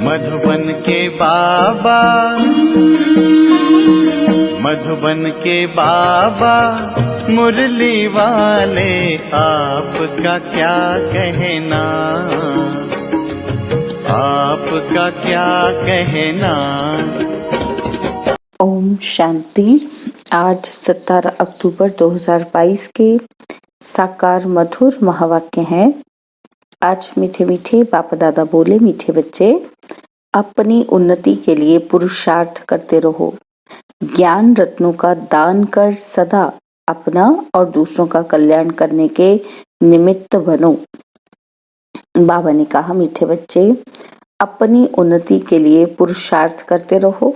मधुबन के बाबा, मधुबन के बाबा मुरली वाले, आपका क्या कहना, आपका क्या कहना। ओम शांति। आज 17 अक्टूबर 2022 के साकार मधुर महावाक्य हैं। आज मीठे मीठे बाप दादा बोले, मीठे बच्चे अपनी उन्नति के लिए पुरुषार्थ करते रहो, ज्ञान रत्नों का दान कर सदा अपना और दूसरों का कल्याण करने के निमित्त बनो। बाबा ने कहा, मीठे बच्चे अपनी उन्नति के लिए पुरुषार्थ करते रहो,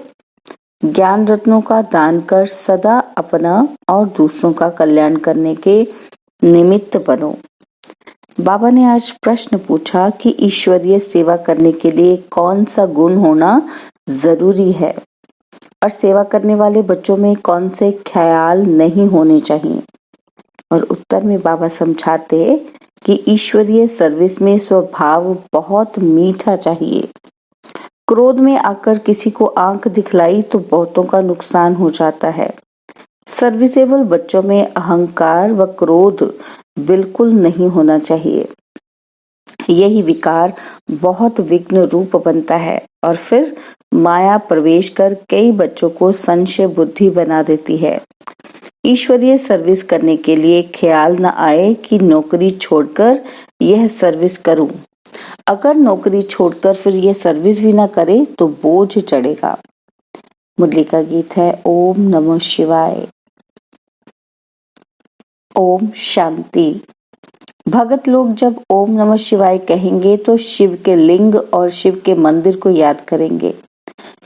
ज्ञान रत्नों का दान कर सदा अपना और दूसरों का कल्याण करने के निमित्त बनो। बाबा ने आज प्रश्न पूछा कि ईश्वरीय सेवा करने के लिए कौन सा गुण होना जरूरी है और सेवा करने वाले बच्चों में कौन से ख्याल नहीं होने चाहिए। और उत्तर में बाबा समझाते कि ईश्वरीय सर्विस में स्वभाव बहुत मीठा चाहिए। क्रोध में आकर किसी को आंख दिखलाई तो बहुतों का नुकसान हो जाता है। सर्विसेबल बच्चों में अहंकार व क्रोध बिल्कुल नहीं होना चाहिए। यही विकार बहुत विघ्न रूप बनता है और फिर माया प्रवेश कर कई बच्चों को संशय बुद्धि बना देती है। ईश्वरीय सर्विस करने के लिए ख्याल न आए कि नौकरी छोड़कर यह सर्विस करूं। अगर नौकरी छोड़कर फिर यह सर्विस भी न करे तो बोझ चढ़ेगा। मुरली का गीत है ओम नमः शिवाय। ओम शांति। भगत लोग जब ओम नमः शिवाय कहेंगे तो शिव के लिंग और शिव के मंदिर को याद करेंगे,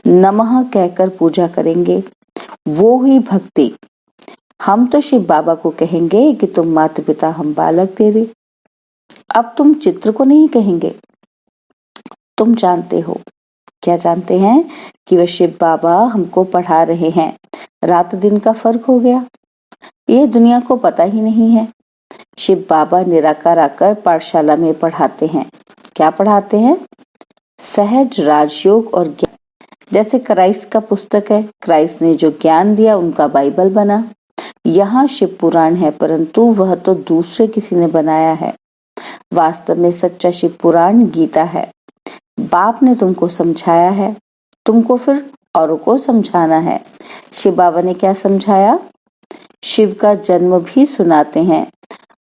नमः कहकर पूजा करेंगे। वो ही भक्ति। हम तो शिव बाबा को कहेंगे कि तुम माता पिता, हम बालक तेरे। अब तुम चित्र को नहीं कहेंगे। तुम जानते हो, क्या जानते हैं कि वह शिव बाबा हमको पढ़ा रहे हैं। रात दिन का फर्क हो गया, यह दुनिया को पता ही नहीं है। शिव बाबा निराकार आकर पाठशाला में पढ़ाते हैं। क्या पढ़ाते हैं? सहज राजयोग और ज्ञान। जैसे क्राइस्ट का पुस्तक है, क्राइस्ट ने जो ज्ञान दिया उनका बाइबल बना। यहाँ शिव पुराण है, परंतु वह तो दूसरे किसी ने बनाया है। वास्तव में सच्चा शिव पुराण गीता है। बाप ने तुमको समझाया है, तुमको फिर औरों को समझाना है। शिव बाबा ने क्या समझाया? शिव का जन्म भी सुनाते हैं।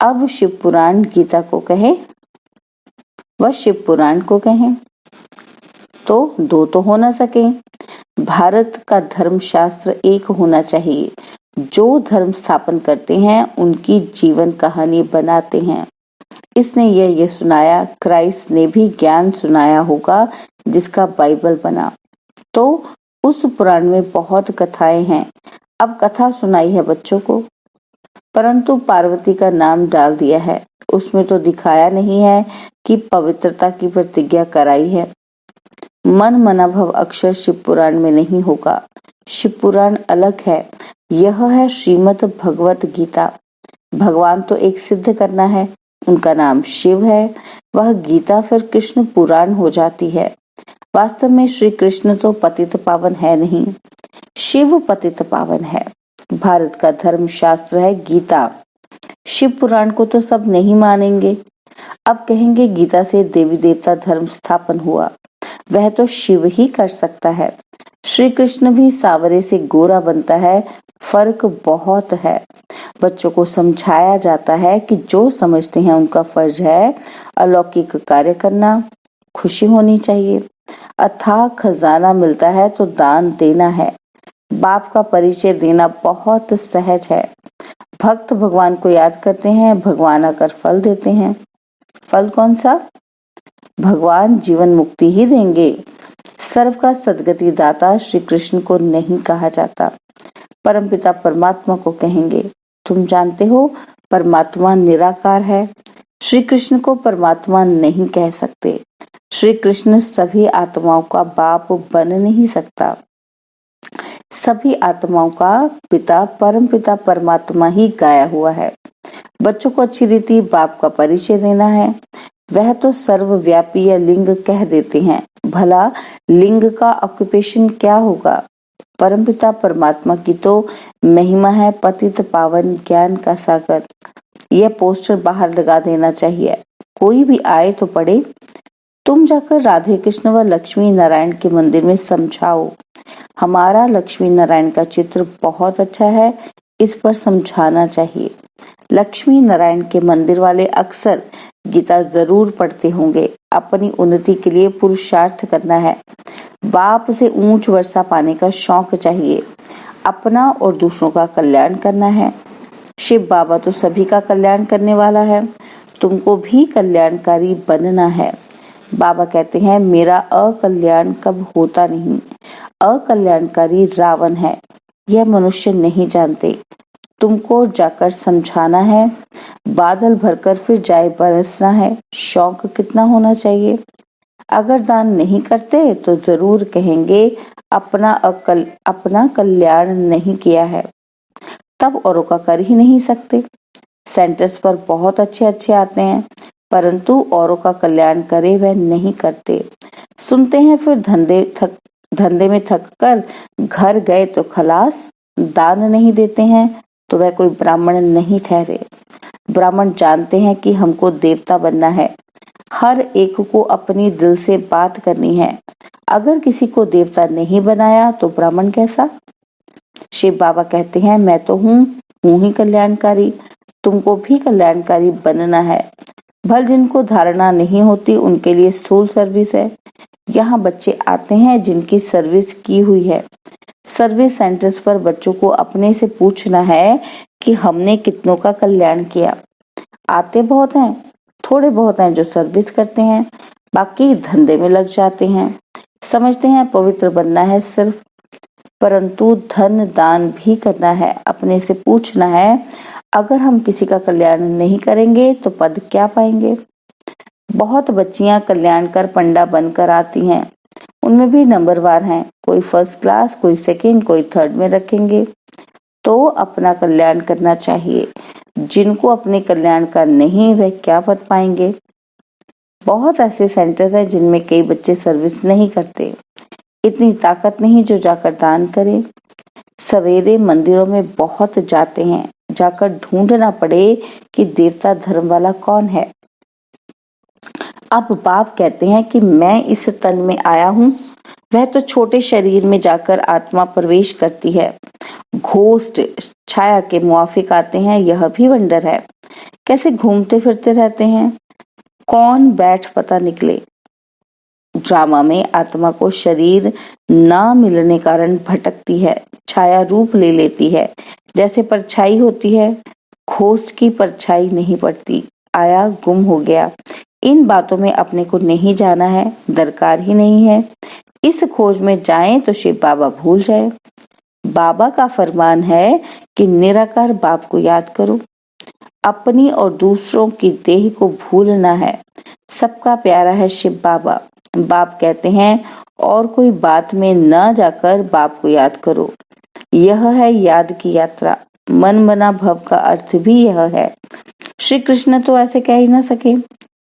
अब शिव पुराण गीता को कहें व शिव पुराण को कहें तो दो तो हो ना सके। भारत का धर्म शास्त्र एक होना चाहिए। जो धर्म स्थापन करते हैं उनकी जीवन कहानी बनाते हैं। इसने यह सुनाया, क्राइस्ट ने भी ज्ञान सुनाया होगा जिसका बाइबल बना। तो उस पुराण में बहुत कथाएं हैं। अब कथा सुनाई है बच्चों को, परंतु पार्वती का नाम डाल दिया है। उसमें तो दिखाया नहीं है कि पवित्रता की प्रतिज्ञा कराई है। मन मना भव अक्षर शिव पुराण में नहीं होगा। शिव पुराण अलग है। यह है श्रीमद् भगवत गीता। भगवान तो एक सिद्ध करना है, उनका नाम शिव है। वह गीता फिर कृष्ण पुराण हो जाती है। वास्तव में श्री कृष्ण तो पतित पावन है नहीं, शिव पतित पावन है। भारत का धर्म शास्त्र है गीता। शिव पुराण को तो सब नहीं मानेंगे। अब कहेंगे गीता से देवी देवता धर्म स्थापन हुआ। वह तो शिव ही कर सकता है। श्री कृष्ण भी सांवरे से गोरा बनता है, फर्क बहुत है। बच्चों को समझाया जाता है कि जो समझते हैं उनका फर्ज है अलौकिक कार्य करना, खुशी होनी चाहिए। अथाह खजाना मिलता है तो दान देना है। बाप का परिचय देना बहुत सहज है। भक्त भगवान को याद करते हैं, भगवान आकर फल देते हैं। फल कौन सा? भगवान जीवन मुक्ति ही देंगे। सर्व का सदगति दाता श्री कृष्ण को नहीं कहा जाता, परमपिता परमात्मा को कहेंगे। तुम जानते हो परमात्मा निराकार है। श्री कृष्ण को परमात्मा नहीं कह सकते। श्री कृष्ण सभी आत्माओं का बाप बन नहीं सकता। सभी आत्माओं का पिता परमपिता परमात्मा ही गाया हुआ है। बच्चों को अच्छी रीति बाप का परिचय देना है। वह तो सर्वव्यापी या लिंग कह देते हैं, भला लिंग का ऑक्यूपेशन क्या होगा? परमपिता परमात्मा की तो महिमा है पतित पावन ज्ञान का सागर। यह पोस्टर बाहर लगा देना चाहिए, कोई भी आए तो पढ़े। तुम जाकर राधे कृष्ण व लक्ष्मी नारायण के मंदिर में समझाओ, हमारा लक्ष्मी नारायण का चित्र बहुत अच्छा है, इस पर समझाना चाहिए। लक्ष्मी नारायण के मंदिर वाले अक्सर गीता जरूर पढ़ते होंगे। अपनी उन्नति के लिए पुरुषार्थ करना है, बाप से ऊंच वर्षा पाने का शौक चाहिए, अपना और दूसरों का कल्याण करना है। शिव बाबा तो सभी का कल्याण करने वाला है, तुमको भी कल्याणकारी बनना है। बाबा कहते हैं मेरा अकल्याण कब होता नहीं, अकल्याणकारी रावण है, यह मनुष्य नहीं जानते। तुमको जाकर समझाना है, बादल भरकर फिर जाए बरसना है। शौक कितना होना चाहिए? अगर दान नहीं करते तो जरूर कहेंगे अपना कल्याण नहीं किया है, तब औरों का कर ही नहीं सकते। सेंटर्स पर बहुत अच्छे अच्छे आते हैं, परंतु औरों का कल्याण करे वह नहीं करते। सुनते हैं फिर धंधे में थक कर घर गए तो खलास, दान नहीं देते हैं तो वह कोई ब्राह्मण नहीं ठहरे। ब्राह्मण जानते हैं कि हमको देवता बनना है, हर एक को अपनी दिल से बात करनी है। अगर किसी को देवता नहीं बनाया तो ब्राह्मण कैसा? शिव बाबा कहते हैं मैं तो हूँ ही कल्याणकारी, तुमको भी कल्याणकारी बनना है। भल जिनको धारणा नहीं होती उनके लिए स्थूल सर्विस है। यहाँ बच्चे आते हैं जिनकी सर्विस की हुई है। सर्विस सेंटर्स पर बच्चों को अपने से पूछना है कि हमने कितनों का कल्याण किया। आते बहुत हैं, थोड़े बहुत हैं जो सर्विस करते हैं, बाकी धंधे में लग जाते हैं। समझते हैं पवित्र बनना है सिर्फ, परंतु धन दान भी करना है। अपने से पूछना है अगर हम किसी का कल्याण नहीं करेंगे तो पद क्या पाएंगे? बहुत बच्चियां कल्याण कर पंडा बनकर आती हैं, उनमें भी नंबरवार हैं, कोई फर्स्ट क्लास, कोई सेकंड, कोई थर्ड में रखेंगे। तो अपना कल्याण करना चाहिए, जिनको अपने कल्याण का नहीं वह क्या पद पाएंगे? बहुत ऐसे सेंटर्स हैं जिनमें कई बच्चे सर्विस नहीं करते, इतनी ताकत नहीं जो जाकर दान करें। सवेरे मंदिरों में बहुत जाते हैं, जाकर ढूंढना पड़े कि देवता धर्म वाला कौन है। अब बाप कहते हैं कि मैं इस तन में आया हूँ, वह तो छोटे शरीर में जाकर आत्मा प्रवेश करती है। घोस्ट छाया के मुआफिक आते हैं, यह भी वंडर है। कैसे घूमते फिरते रहते हैं, कौन बैठ पता निकले। ड्रामा में आत्मा को शरीर ना मिलने कारण भटकती है, छाया रूप ले लेती है, जैसे परछाई होती है। घोस्ट की परछाई नहीं पड़ती, आया गुम हो गया। इन बातों में अपने को नहीं जाना है, दरकार ही नहीं है। इस खोज में जाएं तो शिव बाबा भूल जाए। बाबा का फरमान है कि निराकार बाप को याद करो, अपनी और दूसरों की देह को भूलना है। सबका प्यारा है शिव बाबा। बाप कहते हैं और कोई बात में न जाकर बाप को याद करो, यह है याद की यात्रा। मन बना भव का अर्थ भी यह है। श्री कृष्ण तो ऐसे कह ही ना सके।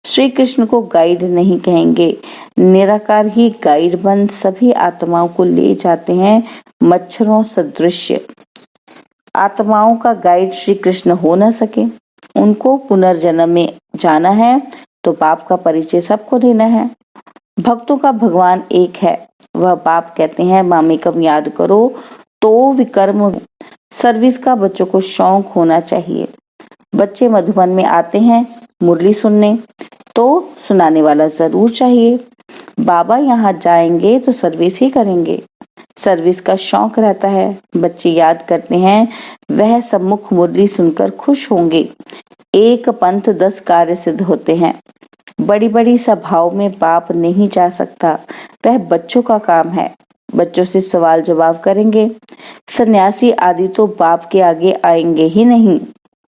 श्री कृष्ण को गाइड नहीं कहेंगे, निराकार ही गाइड बन सभी आत्माओं को ले जाते हैं मच्छरों सदृश। आत्माओं का गाइड श्री कृष्ण हो न सके, उनको पुनर्जन्म में जाना है तो बाप का परिचय सबको देना है। भक्तों का भगवान एक है, वह बाप कहते हैं मामेकम याद करो तो विकर्म। सर्विस का बच्चों को शौक होना चाहिए। बच्चे मधुबन में आते हैं मुरली सुनने, तो सुनाने वाला जरूर चाहिए। बाबा यहाँ जाएंगे तो सर्विस ही करेंगे, सर्विस का शौक रहता है। बच्चे याद करते हैं वह सम्मुख मुरली सुनकर खुश होंगे। एक पंथ 10 कार्य सिद्ध होते हैं। बड़ी बड़ी सभाओं में बाप नहीं जा सकता, वह बच्चों का काम है। बच्चों से सवाल जवाब करेंगे। सन्यासी आदि तो बाप के आगे आएंगे ही नहीं,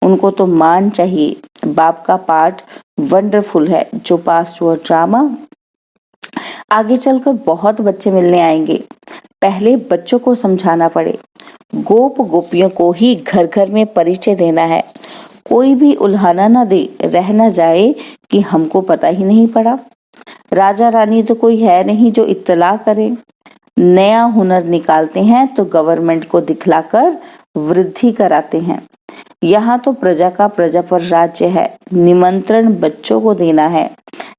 उनको तो मान चाहिए। बाप का पाठ वंडरफुल है, जो पास्ट हुआ ड्रामा। आगे चलकर बहुत बच्चे मिलने आएंगे, पहले बच्चों को समझाना पड़े। गोप गोपियों को ही घर घर में परिचय देना है। कोई भी उल्हाना न दे, रह न जाए कि हमको पता ही नहीं पड़ा। राजा रानी तो कोई है नहीं जो इत्तला करे। नया हुनर निकालते हैं तो गवर्नमेंट को दिखलाकर वृद्धि कराते हैं। यहाँ तो प्रजा का प्रजा पर राज्य है। निमंत्रण बच्चों को देना है,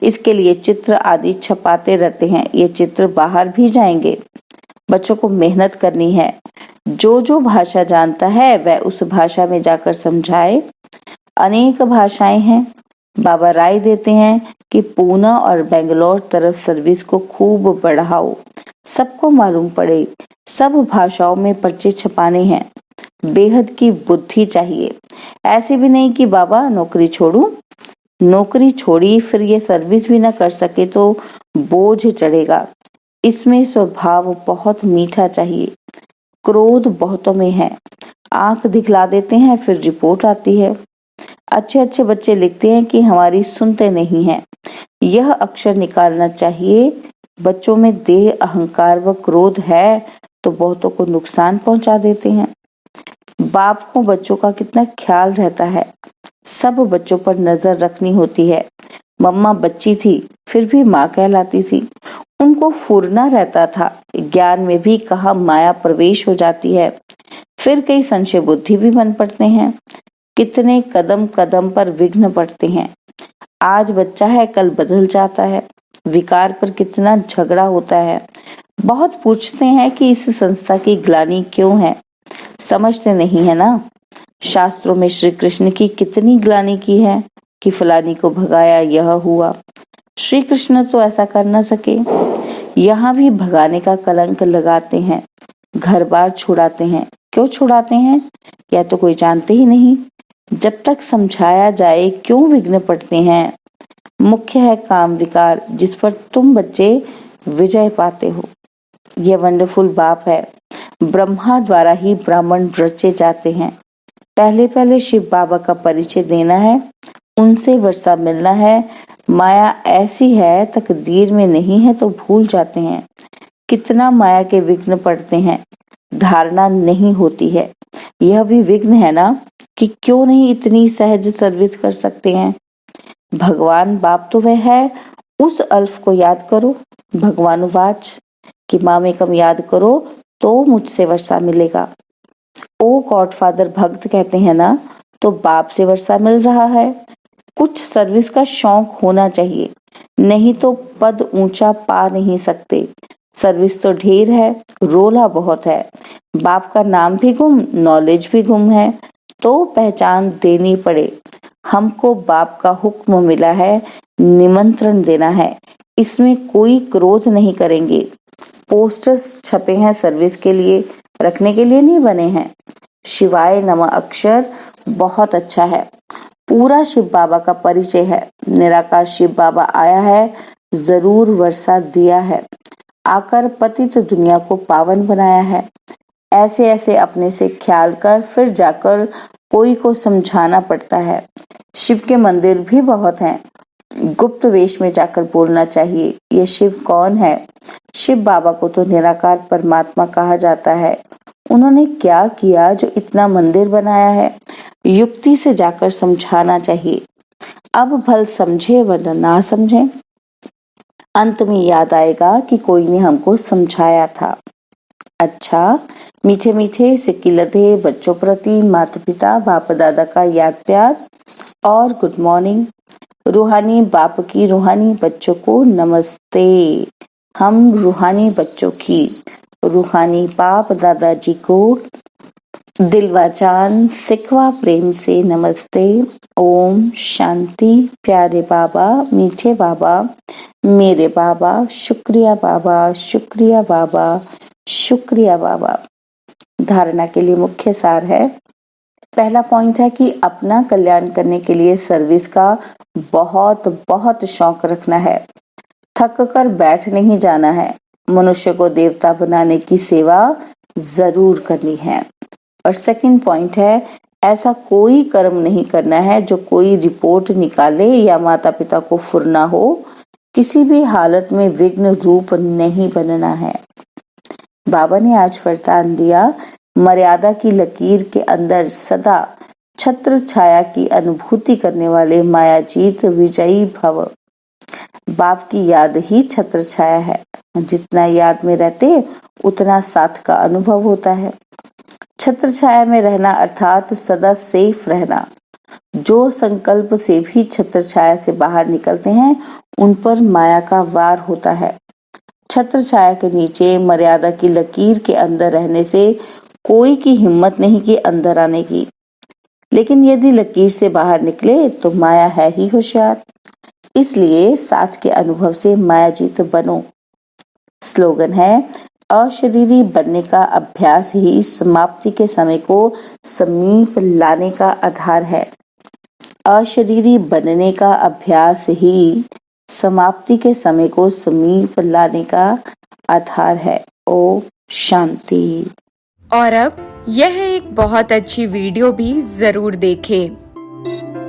इसके लिए चित्र आदि छपाते रहते हैं। ये चित्र बाहर भी जाएंगे। बच्चों को मेहनत करनी है। जो जो भाषा जानता है वह उस भाषा में जाकर समझाए। अनेक भाषाएं हैं। बाबा राय देते हैं कि पूना और बेंगलोर तरफ सर्विस को खूब बढ़ाओ, सबको मालूम पड़े। सब भाषाओं में पर्चे छपाने हैं। बेहद की बुद्धि चाहिए। ऐसे भी नहीं कि बाबा नौकरी छोड़ूं। नौकरी छोड़ी फिर ये सर्विस भी ना कर सके तो बोझ चढ़ेगा। इसमें स्वभाव बहुत मीठा चाहिए। क्रोध बहुतों में है। आंख दिखला देते हैं फिर रिपोर्ट आती है। अच्छे अच्छे बच्चे लिखते हैं कि हमारी सुनते नहीं हैं। यह अक्षर निकालना चाहिए। बच्चों में देह अहंकार व क्रोध है तो बहुतों को नुकसान पहुंचा देते हैं। बाप को बच्चों का कितना ख्याल रहता है। सब बच्चों पर नजर रखनी होती है। मम्मा बच्ची थी फिर भी माँ कहलाती थी। उनको फुरना रहता था। ज्ञान में भी कहाँ माया प्रवेश हो जाती है। फिर कई संशय बुद्धि भी बन पड़ते हैं। कितने कदम कदम पर विघ्न पड़ते हैं। आज बच्चा है कल बदल जाता है। विकार पर कितना झगड़ा होता है। बहुत पूछते हैं कि इस संस्था की ग्लानि क्यों है। समझते नहीं है ना। शास्त्रों में श्री कृष्ण की कितनी ग्लानि की है कि फलानी को भगाया, यह हुआ। श्री कृष्ण तो ऐसा कर न सके। यहाँ भी भगाने का कलंक लगाते हैं। घर बार छुड़ाते हैं। क्यों छुड़ाते हैं या तो कोई जानते ही नहीं। जब तक समझाया जाए क्यों विघ्न पड़ते हैं। मुख्य है काम विकार, जिस पर तुम बच्चे विजय पाते हो। यह वंडरफुल बाप है। ब्रह्मा द्वारा ही ब्राह्मण रचे जाते हैं। पहले पहले शिव बाबा का परिचय देना है, उनसे वर्षा मिलना है। माया ऐसी है, तकदीर में नहीं है तो भूल जाते हैं। कितना माया के विघ्न पड़ते हैं, धारणा नहीं होती है। यह भी विघ्न है ना कि क्यों नहीं इतनी सहज सर्विस कर सकते हैं। भगवान बाप तो वह है, उस अल्फ को याद करो। भगवानुवाच कि मामेकम याद करो तो मुझसे वर्षा मिलेगा। ओ गॉडफादर भक्त कहते हैं ना, तो बाप से वर्षा मिल रहा है। कुछ सर्विस का शौक होना चाहिए, नहीं तो पद ऊंचा पा नहीं सकते। सर्विस तो ढेर है, रोला बहुत है। बाप का नाम भी गुम, नॉलेज भी गुम है, तो पहचान देनी पड़े। हमको बाप का हुक्म मिला है, निमंत्रण देना है। इसमें कोई क्रोध नहीं करेंगे। पोस्टर्स छपे हैं सर्विस के लिए, रखने के लिए नहीं बने हैं। शिवाय नमः अक्षर बहुत अच्छा है। पूरा शिव बाबा का परिचय है। निराकार शिव बाबा आया है, जरूर वर्षा दिया है। आकर पतित दुनिया को पावन बनाया है। ऐसे ऐसे अपने से ख्याल कर फिर जाकर कोई को समझाना पड़ता है। शिव के मंदिर भी बहुत हैं। गुप्त वेश में जाकर बोलना चाहिए, ये शिव कौन है। शिव बाबा को तो निराकार परमात्मा कहा जाता है। उन्होंने क्या किया जो इतना मंदिर बनाया है। युक्ति से जाकर समझाना चाहिए। अब भल समझे वरना ना समझे। अंत में याद आएगा कि कोई ने हमको समझाया था। अच्छा, मीठे मीठे सिक्की लदे बच्चों प्रति माता पिता बाप दादा का याद प्यार और गुड मॉर्निंग। रूहानी बाप की रूहानी बच्चों को नमस्ते। हम रूहानी बच्चों की रूहानी बाप दादाजी को दिलवा जान सिखवा प्रेम से नमस्ते। ओम शांति। प्यारे बाबा, मीठे बाबा, मेरे बाबा, शुक्रिया बाबा, शुक्रिया बाबा, शुक्रिया बाबा। धारणा के लिए मुख्य सार है। पहला पॉइंट है कि अपना कल्याण करने के लिए सर्विस का बहुत बहुत शौक रखना है। थक कर बैठ नहीं जाना है। मनुष्य को देवता बनाने की सेवा जरूर करनी है। और सेकंड पॉइंट है, ऐसा कोई कर्म नहीं करना है जो कोई रिपोर्ट निकाले या माता पिता को फुरना हो। किसी भी हालत में विघ्न रूप नहीं बनना है। बाबा ने आज वरदान दिया, मर्यादा की लकीर के अंदर सदा छत्र छाया की अनुभूति करने वाले मायाजीत विजयी भव। बाप की याद ही छत्र छाया है। जितना याद में रहते उतना साथ का अनुभव होता है। छत्र छाया में रहना अर्थात सदा सेफ रहना। जो संकल्प से भी छत्र छाया से बाहर निकलते हैं उन पर माया का वार होता है। छत्र छाया के नीचे मर्यादा की लकीर के अंदर रहने से कोई की हिम्मत नहीं कि अंदर आने की, लेकिन यदि लकीर से बाहर निकले तो माया है ही होशियार। इसलिए साथ के अनुभव से मायाजीत बनो। स्लोगन है, अशरीरी बनने का अभ्यास ही समाप्ति के समय को समीप लाने का आधार है। अशरीरी बनने का अभ्यास ही समाप्ति के समय को समीप लाने का आधार है। ओम शांति। और अब यह एक बहुत अच्छी वीडियो भी जरूर देखें।